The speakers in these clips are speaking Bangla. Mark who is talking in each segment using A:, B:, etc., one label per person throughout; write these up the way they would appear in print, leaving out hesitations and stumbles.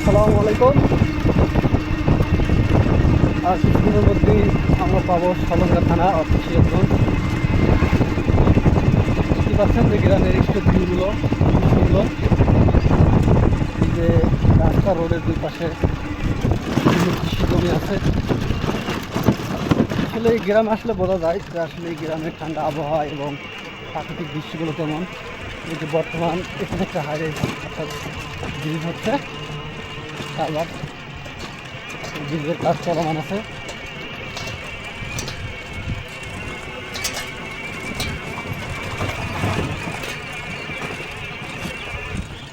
A: আসসালামু আলাইকুম। আর কিছুদিনের মধ্যেই আমরা পাবো সালঙ্গা থানা অর্থাৎ সিরাজগঞ্জ। বুঝতে পারছেন যে গ্রামের স্টেট ভিউগুলো খুব সুন্দর। এই যে রাস্তা রোডের দুই পাশে বিভিন্ন কৃষি জমি আছে। আসলে এই গ্রামে আসলে বোঝা যায় যে আসলে এই গ্রামের ঠান্ডা আবহাওয়া এবং প্রাকৃতিক দৃশ্যগুলো কেমন। এই যে বর্তমান এখানে একটা হাইওয়ে অর্থাৎ ব্রিজ হচ্ছে, আবার ব্রিজের কাজ চলমান আছে।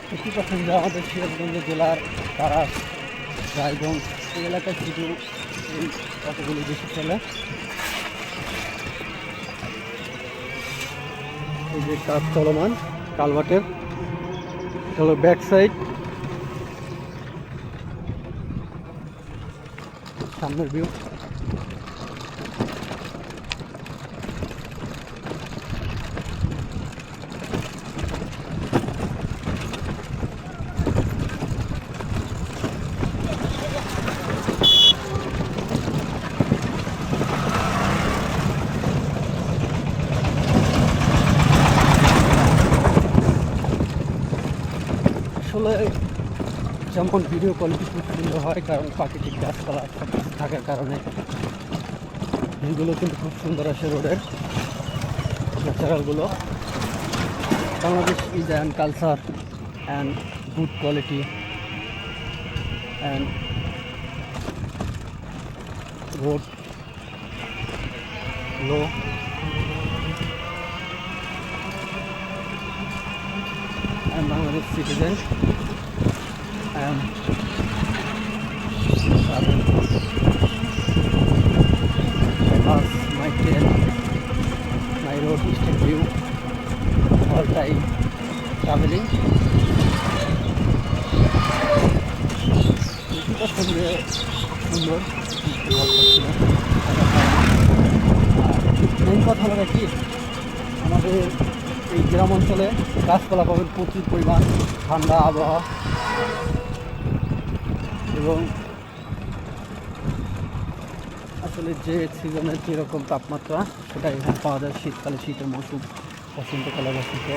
A: দেখতে পাচ্ছেন যে আমাদের সিরাজগঞ্জ জেলার তারাস, রায়গঞ্জ এই এলাকায় শুধু এই অটোগুলি বেশি চলে। এই যে কাজ চলমান কালভার্টের, এটা হলো ব্যাক সাইড, সামনের ভিউ। আসলে যেমন ভিডিও কোয়ালিটি খুব সুন্দর হয়, কারণ প্রাকৃতিক গাছপালা সব কিছু থাকার কারণে ভিউগুলো কিন্তু খুব সুন্দর আসে রোডের ন্যাচারালগুলো। Bangladesh is and culture and good quality and road low. I am Bangladesh citizen. I am bus, my train, my road state view, all time traveling. সুন্দর মেইন কথা হলো কি, আমাদের এই গ্রাম অঞ্চলে গাছপালা পাবেন প্রচুর পরিমাণ, ঠান্ডা আবহাওয়া এবং আসলে যে সিজনের যেরকম তাপমাত্রা সেটা এখানে পাওয়া যায়। শীতকালে শীতের মৌসুম, বসন্তকালে বসন্ত।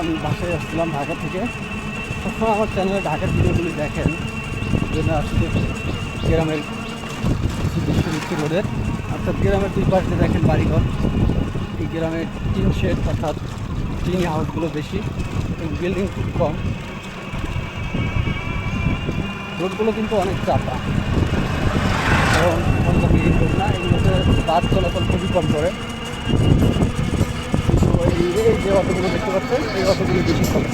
A: আমি বাসায় আসছিলাম ঢাকা থেকে। সবসময় আমার চ্যানেলে ঢাকার ভিডিওগুলি দেখেন, যেন আসলে গ্রামের দৃশ্য রোডের, অর্থাৎ গ্রামের দুই পাশে দেখেন বাড়িঘর। এই গ্রামের টিন শেড অর্থাৎ টিন হাউসগুলো বেশি এবং বিল্ডিং খুব কম। রোডগুলো কিন্তু অনেক চাপা এবং মেইন রোড না, এগুলোতে বাস চলাচল খুবই কম করে। এই যে অটোগুলো দেখতে পাচ্ছেন, এই অটোগুলো বেশি চলে।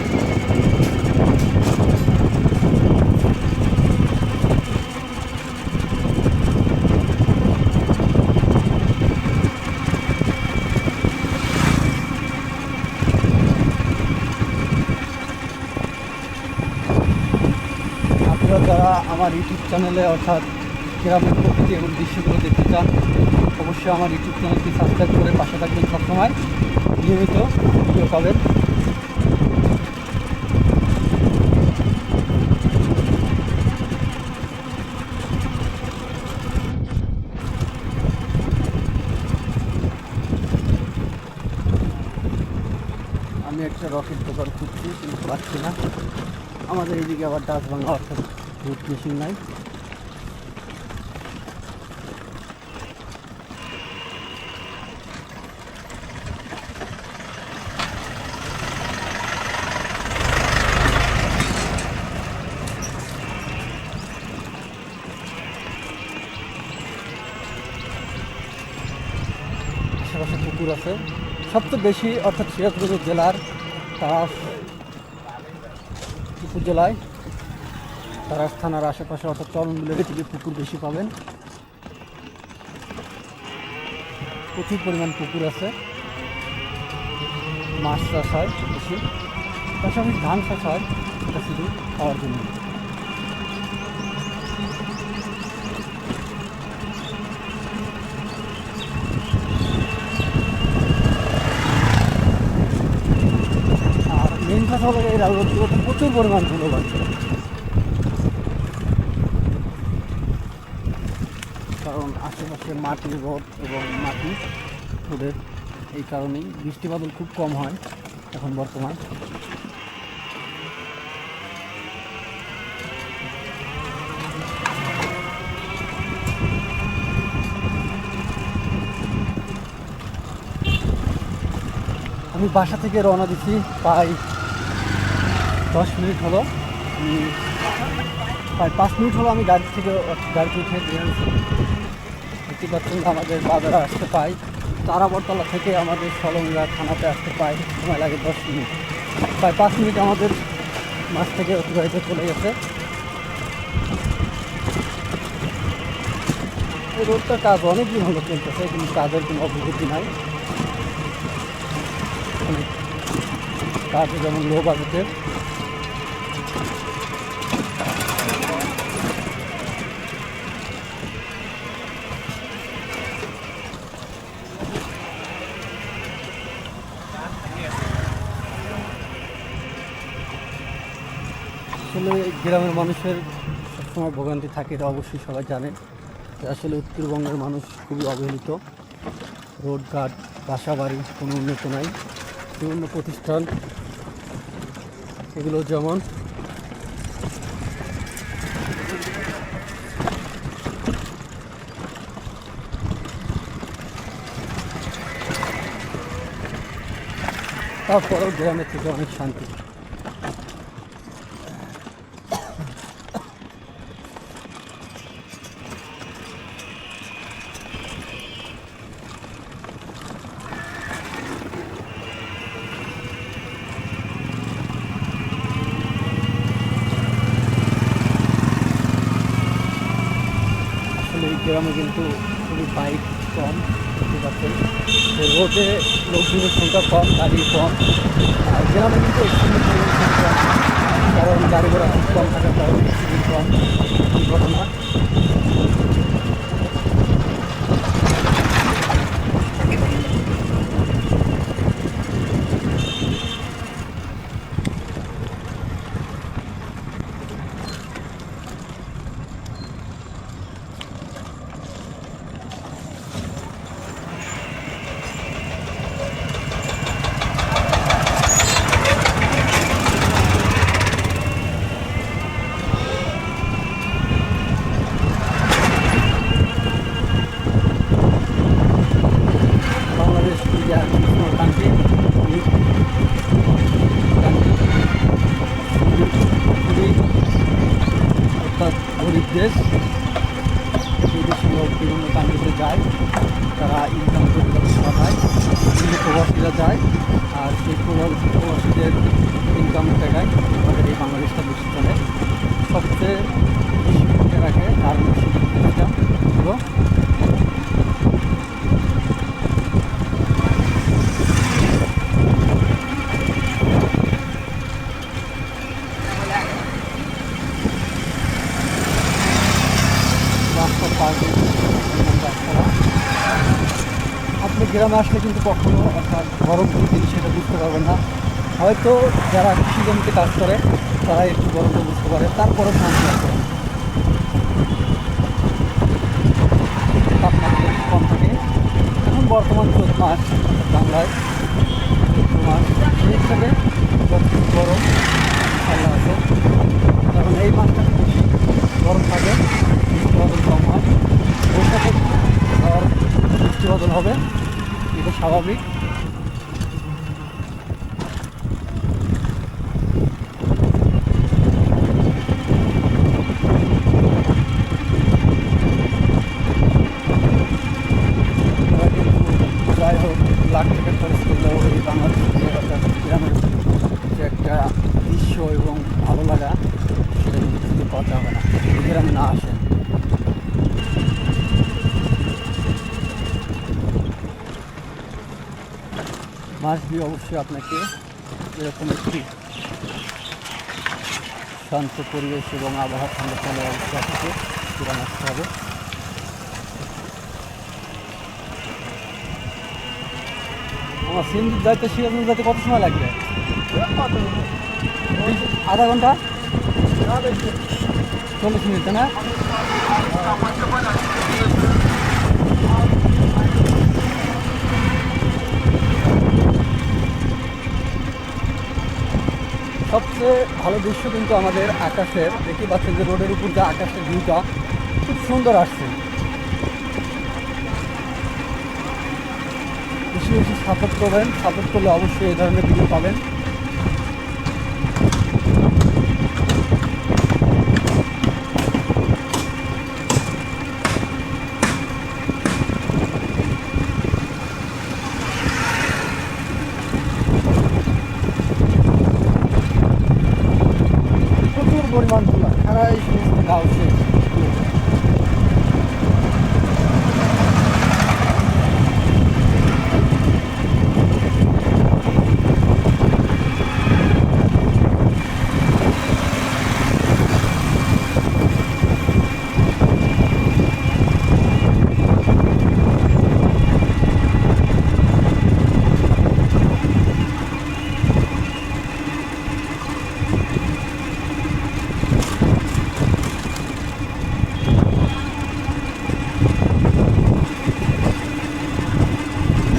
A: আপনারা যারা আমার ইউটিউব চ্যানেলে অর্থাৎ গ্রামের প্রকৃতি এবং দৃশ্যগুলো দেখতে চান, অবশ্যই আমার ইউটিউব চ্যানেলটি সাবস্ক্রাইব করে পাশে থাকবেন। সবসময় নিয়মিত ভিডিও পাবেন। আমি একটা রকেট দোকান খুঁজছি কিন্তু পাচ্ছি না। আমাদের এইদিকে আবার ডাচ বাংলা অর্থাৎ রুট মেশিন নাই। আশেপাশে পুকুর আছে সবচেয়ে বেশি, অর্থাৎ সিরাজগঞ্জ জেলার তারাস উপজেলায় তারাস থানার আশেপাশে অর্থাৎ চরণগুলোর থেকে পুকুর বেশি পাবেন। প্রচুর পরিমাণ পুকুর আছে, মাছ চাষ হয় বেশি, পাশাপাশি ধান চাষ হয়, এটা শুধু খাওয়ার জন্য। কাছে ভালো লাগে এই রোদগুলোতে প্রচুর পরিমাণ ধুলো বাড়ছে, কারণ আশেপাশে মাটির রোদ এবং মাটি রোদের এই কারণেই বৃষ্টি বাদল খুব কম হয় এখন বর্তমান। আমি বাসা থেকে রওনা দিচ্ছি প্রায় 10 মিনিট হলো, প্রায় 5 মিনিট হলো আমি গাড়িতে উঠে বেরিয়েছি। দেখতে পাচ্ছেন আমাদের বাজারে আসতে পাই তারাবরতলা থেকে আমাদের সলঙ্গা থানাতে আসতে পাই সময় লাগে 10 মিনিট, প্রায় 5 মিনিট আমাদের মাছ থেকে অতিবাহিত চলে গেছে। এই রোডটার কাজ অনেকদিন হলো চলতেছে, কিন্তু কাজের কোনো অগ্রগতি নাই। কাজে যেমন লো বাজেটের, আসলে গ্রামের মানুষের সবসময় ভোগান্তি থাকে, এটা অবশ্যই সবাই জানে। আসলে উত্তরবঙ্গের মানুষ খুবই অবহেলিত, রোডঘাট বাসা বাড়ি কোনো উন্নত নাই, বিভিন্ন প্রতিষ্ঠান এগুলো যেমন তারপরেও গ্রামের থেকে অনেক শান্তি। আসলে এই গ্রামে কিন্তু খুবই বাইক কম, দেখতে পাচ্ছেন রোডে লোকজনের সংখ্যা কম, গাড়ি কম। আর গ্রামে কিন্তু অ্যাক্সিডেন্টের পরিমাণ কম, কারণ গাড়ি ঘোড়া খুব কম থাকার কারণে অ্যাক্সিডেন্ট কম দুর্ঘটনা। বাংলাদেশ কান্ট্রি, অর্থাৎ গরিব দেশ। সেই দেশের লোক বিভিন্ন কান্ট্রিতে যায়, তারা ইনকাম করে পাঠায়, বিভিন্ন প্রবাসীরা যায়, আর সেই প্রবাসীদের ইনকামের টাকায় আমাদের এই বাংলাদেশটা বেশি চলে। সবচেয়ে বেশি ভূমিকা রাখে আর দেশটা পুরো। রাস্তার পাশে গাছপালা। আপনি গ্রামে আসলে কিন্তু কখনো অর্থাৎ গরম কোনো জিনিস সেটা বুঝতে পারবেন না। হয়তো যারা কৃষি জমিতে কাজ করে তারা একটু গরমটা বুঝতে পারে, তারপরে শান্তি আছে। তাপমাত্রা কম থাকে। এখন বর্তমান চৈত মাস বাংলায় চৈত্র মাস, সেই হিসাবে যথেষ্ট গরম ভালো আছে, কারণ এই মাসটা বেশি গরম থাকে, বৃষ্টি বাদল কম হয়। বৈশাখে আর বৃষ্টি বাদল হবে, এটা স্বাভাবিক। যাই হোক, লাখ টাকা খরচ করলেও এই বাংলাদেশের অর্থাৎ গ্রামের যে একটা দৃশ্য এবং ভালো লাগা সেটা কিন্তু খুঁজে পাওয়া যাবে না এই গ্রামে না আসে। মাস দিয়ে অবশ্যই আপনাকে এরকম একটি শান্ত পরিবেশ এবং আবহাওয়া ঠান্ডা ঠান্ডা অবস্থা থেকে গ্রামে আসতে হবে। আমার সিএনজির দায়িত্ব সিরাজগঞ্জ যাতে কত সময় লাগবে? আধা ঘন্টা 40 মিনিট না? সবচেয়ে ভালো দৃশ্য কিন্তু আমাদের আকাশের, দেখতে পাচ্ছেন যে রোডের উপর যে আকাশের ভিউটা খুব সুন্দর আসছে। বেশি বেশি সাপোর্ট করবেন, সাপোর্ট করলে অবশ্যই এই ধরনের ভিডিও পাবেন। প্রচুর পরিমাণ তুলা সারা এই সমস্ত গাও শেষ।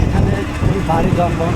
A: এখানে খুবই ভারী জঙ্গল।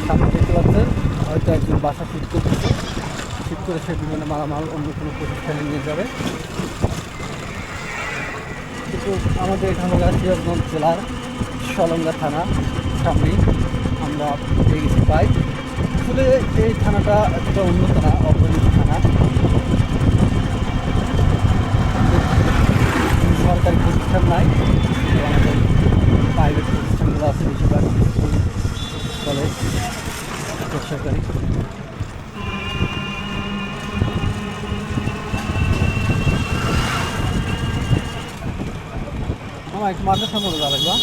A: সামনে দেখতে পাচ্ছেন হয়তো একজন বাসা শিফট করতেছে, শিফট করে সে বিভিন্ন মালামাল অন্য কোনো প্রতিষ্ঠানে নিয়ে যাবে। কিন্তু আমাদের এখানে সিরাজগঞ্জ জেলার সলঙ্গা থানা সামনেই আমরা পেয়ে গেছি পাই। আসলে এই থানাটা এতটা উন্নত না, অগ্রণী থানা। সরকারি প্রতিষ্ঠান নাই, আমাদের প্রাইভেট প্রতিষ্ঠানগুলো আছে বেশিরভাগ স্কুল, কলেজ, বেসরকারি। আমার একটু মাদ্রাসা মনে যাবে বা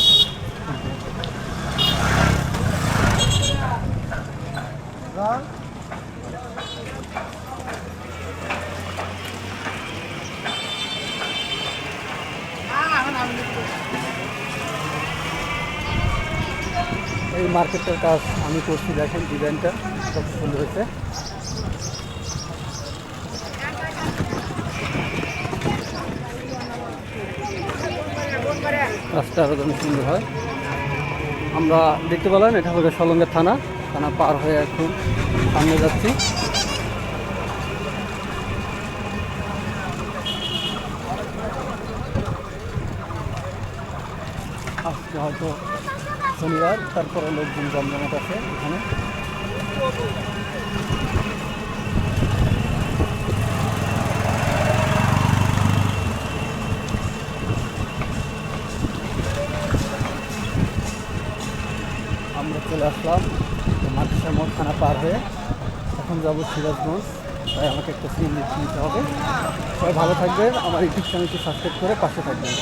A: এই মার্কেটটার কাজ আমি করছি, দেখেন ডিজাইনটা খুব সুন্দর হয়েছে। কাজটা আরও যেন সুন্দর হয়। আমরা দেখতে পেলাম এটা হলো সলঙ্গা থানা, থানা পার হয়ে এখন সামনে যাচ্ছি। আজকে হয়তো শনিবার, তারপরে লোকজন জমজমাট আছে এখানে। আমরা চলে আসলাম মাদ্রাসা মোড় থানা পার হয়ে, এখন যাবো সিরাজগঞ্জ। তাই আমাকে একটা সিএনজি নিতে হবে। সবাই ভালো থাকবেন, আমার ইউটিউব চ্যানেলটি সাবস্ক্রাইব করে পাশে থাকবেন।